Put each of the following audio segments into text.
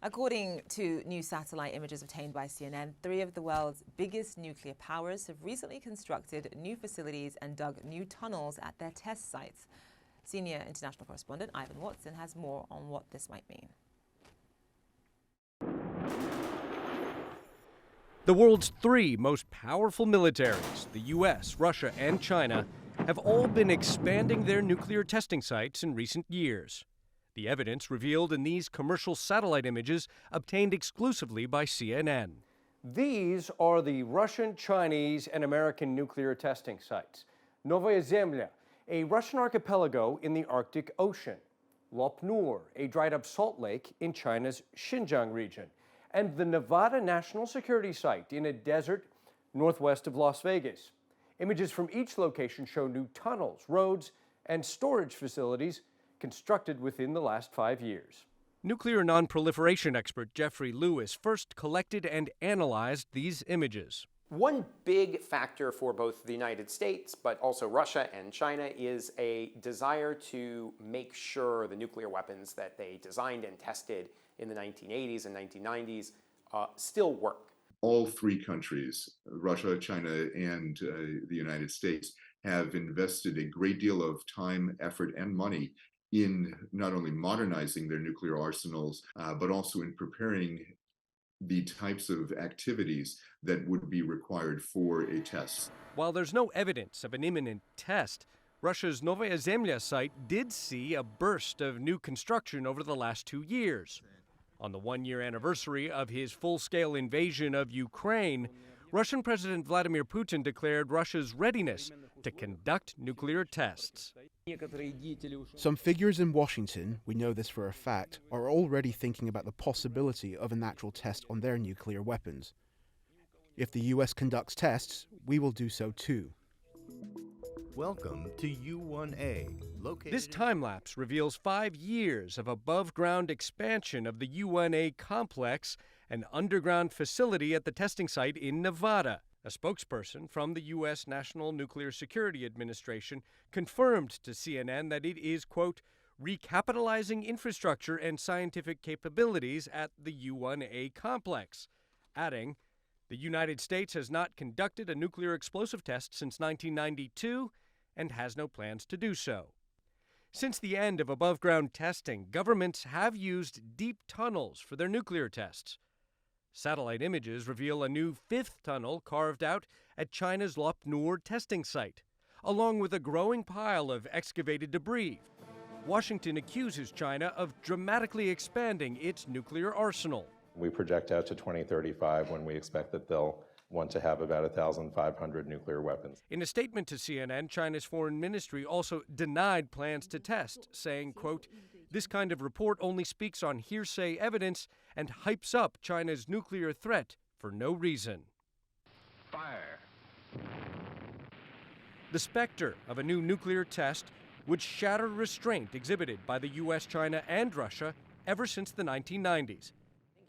According to new satellite images obtained by CNN, three of the world's biggest nuclear powers have recently constructed new facilities and dug new tunnels at their test sites. Senior international correspondent Ivan Watson has more on what this might mean. The world's three most powerful militaries, the US, Russia, and China, have all been expanding their nuclear testing sites in recent years. The evidence revealed in these commercial satellite images obtained exclusively by CNN. These are the Russian, Chinese, and American nuclear testing sites. Novaya Zemlya, a Russian archipelago in the Arctic Ocean. Lop-Nur, a dried-up salt lake in China's Xinjiang region. And the Nevada National Security Site in a desert northwest of Las Vegas. Images from each location show new tunnels, roads, and storage facilities constructed within the last 5 years. Nuclear nonproliferation expert Jeffrey Lewis first collected and analyzed these images. One big factor for both the United States, but also Russia and China, is a desire to make sure the nuclear weapons that they designed and tested in the 1980s and 1990s still work. All three countries, Russia, China, and the United States, have invested a great deal of time, effort, and money in not only modernizing their nuclear arsenals, but also in preparing the types of activities that would be required for a test. While there's no evidence of an imminent test, Russia's Novaya Zemlya site did see a burst of new construction over the last 2 years. On the one-year anniversary of his full-scale invasion of Ukraine, Russian President Vladimir Putin declared Russia's readiness to conduct nuclear tests. Some figures in Washington, we know this for a fact, are already thinking about the possibility of an actual test on their nuclear weapons. If the U.S. conducts tests, we will do so too. Welcome to U-1A, located... This time-lapse reveals 5 years of above-ground expansion of the U-1A complex, an underground facility at the testing site in Nevada. A spokesperson from the U.S. National Nuclear Security Administration confirmed to CNN that it is, quote, recapitalizing infrastructure and scientific capabilities at the U-1A complex, adding, the United States has not conducted a nuclear explosive test since 1992 and has no plans to do so. Since the end of above-ground testing, governments have used deep tunnels for their nuclear tests. Satellite images reveal a new fifth tunnel carved out at China's Lop-Nur testing site, along with a growing pile of excavated debris. Washington accuses China of dramatically expanding its nuclear arsenal. We project out to 2035 when we expect that they'll want to have about 1,500 nuclear weapons. In a statement to CNN, China's foreign ministry also denied plans to test, saying, quote, this kind of report only speaks on hearsay evidence and hypes up China's nuclear threat for no reason. Fire. The specter of a new nuclear test would shatter restraint exhibited by the U.S., China, and Russia ever since the 1990s.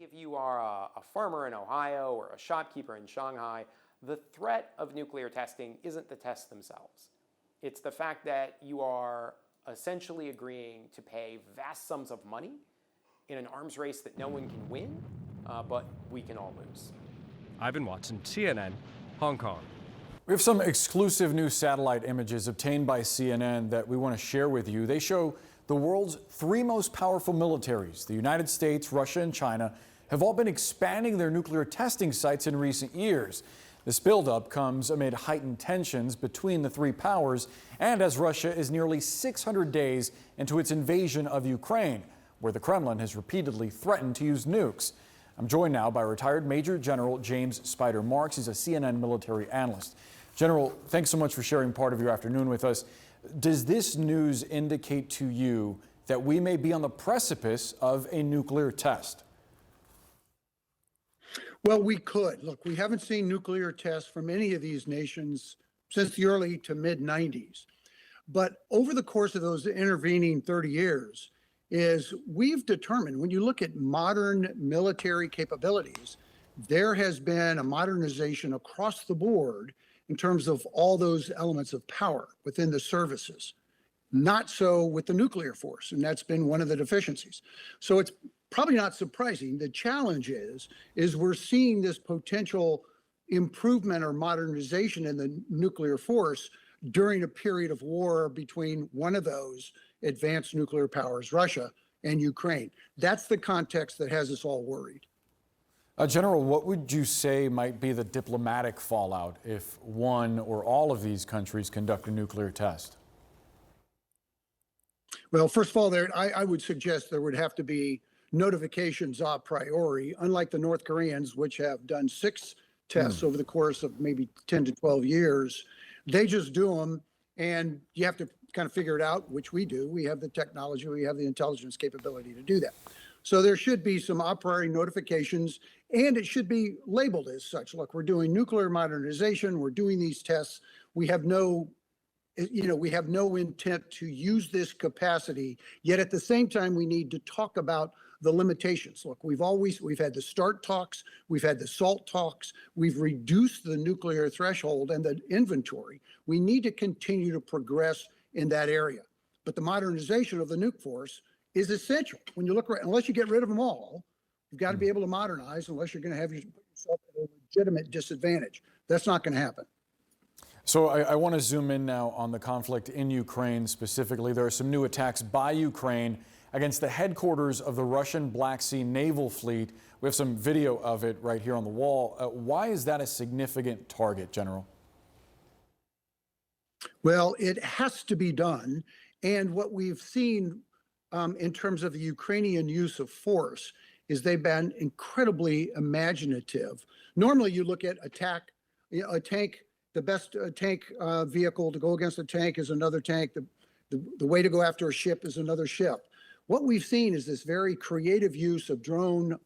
If you are a farmer in Ohio or a shopkeeper in Shanghai, the threat of nuclear testing isn't the tests themselves. It's the fact that you are essentially agreeing to pay vast sums of money in an arms race that no one can win, but we can all lose. Ivan Watson, CNN, Hong Kong. We have some exclusive new satellite images obtained by CNN that we want to share with you. They show the world's three most powerful militaries, the United States, Russia, and China, have all been expanding their nuclear testing sites in recent years. This buildup comes amid heightened tensions between the three powers and as Russia is nearly 600 days into its invasion of Ukraine, where the Kremlin has repeatedly threatened to use nukes. I'm joined now by retired Major General James Spider Marks. He's a CNN military analyst. General, thanks so much for sharing part of your afternoon with us. Does this news indicate to you that we may be on the precipice of a nuclear test? Well, we could. Look, we haven't seen nuclear tests from any of these nations since the early to mid-90s. But over the course of those intervening 30 years, we've determined, when you look at modern military capabilities, there has been a modernization across the board in terms of all those elements of power within the services. Not so with the nuclear force, and that's been one of the deficiencies. So it's probably not surprising. The challenge is we're seeing this potential improvement or modernization in the nuclear force during a period of war between one of those advanced nuclear powers, Russia, and Ukraine. That's the context that has us all worried. General, what would you say might be the diplomatic fallout if one or all of these countries conduct a nuclear test? Well, first of all, I would suggest there would have to be notifications a priori, unlike the North Koreans, which have done 6 tests over the course of maybe 10 to 12 years. They just do them, and you have to kind of figure it out, which we do. We have the technology, we have the intelligence capability to do that. So there should be some a priori notifications, and it should be labeled as such. Look, we're doing nuclear modernization, we're doing these tests. We have no intent to use this capacity, yet at the same time, we need to talk about the limitations. Look, we've had the START talks, we've had the SALT talks, we've reduced the nuclear threshold and the inventory. We need to continue to progress in that area. But the modernization of the nuke force is essential. When you look, unless you get rid of them all, you've got to be able to modernize, unless you're going to have yourself at a legitimate disadvantage. That's not going to happen. So I want to zoom in now on the conflict in Ukraine specifically. There are some new attacks by Ukraine against the headquarters of the Russian Black Sea Naval Fleet. We have some video of it right here on the wall. Why is that a significant target, General? Well, it has to be done. And what we've seen in terms of the Ukrainian use of force is they've been incredibly imaginative. Normally, you look at a tank. The best tank vehicle to go against a tank is another tank. The way to go after a ship is another ship. What we've seen is this very creative use of drone,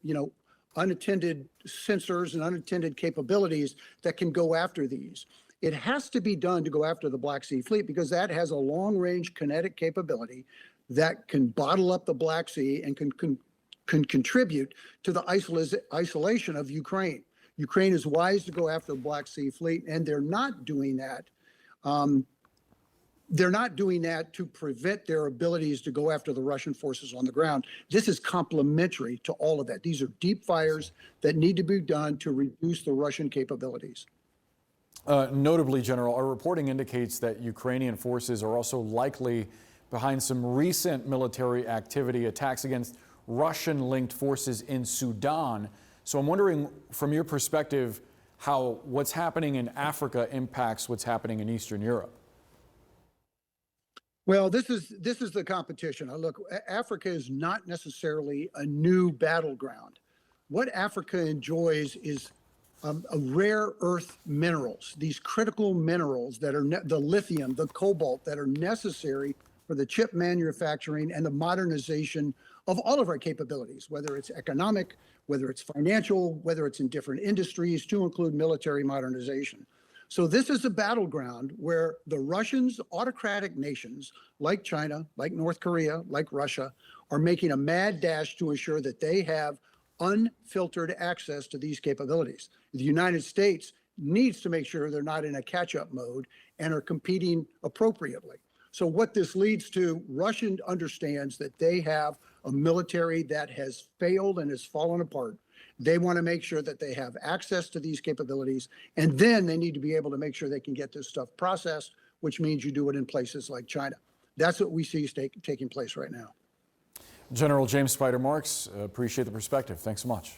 unattended sensors and unattended capabilities that can go after these. It has to be done to go after the Black Sea Fleet because that has a long-range kinetic capability that can bottle up the Black Sea and can contribute to the isolation of Ukraine. Ukraine is wise to go after the Black Sea Fleet, and they're not doing that. They're not doing that to prevent their abilities to go after the Russian forces on the ground. This is complementary to all of that. These are deep fires that need to be done to reduce the Russian capabilities. Notably, General, our reporting indicates that Ukrainian forces are also likely behind some recent military activity, attacks against Russian-linked forces in Sudan. So I'm wondering, from your perspective, how what's happening in Africa impacts what's happening in Eastern Europe. Well, this is the competition. Look, Africa is not necessarily a new battleground. What Africa enjoys is rare earth minerals, these critical minerals that are the lithium, the cobalt that are necessary for the chip manufacturing and the modernization of all of our capabilities, whether it's economic, whether it's financial, whether it's in different industries, to include military modernization. So this is a battleground where the Russians, autocratic nations like China, like North Korea, like Russia, are making a mad dash to ensure that they have unfiltered access to these capabilities. The United States needs to make sure they're not in a catch-up mode and are competing appropriately. So what this leads to, Russia understands that they have a military that has failed and has fallen apart. They want to make sure that they have access to these capabilities, and then they need to be able to make sure they can get this stuff processed, which means you do it in places like China. That's what we see taking place right now. General James Spider Marks, appreciate the perspective. Thanks so much.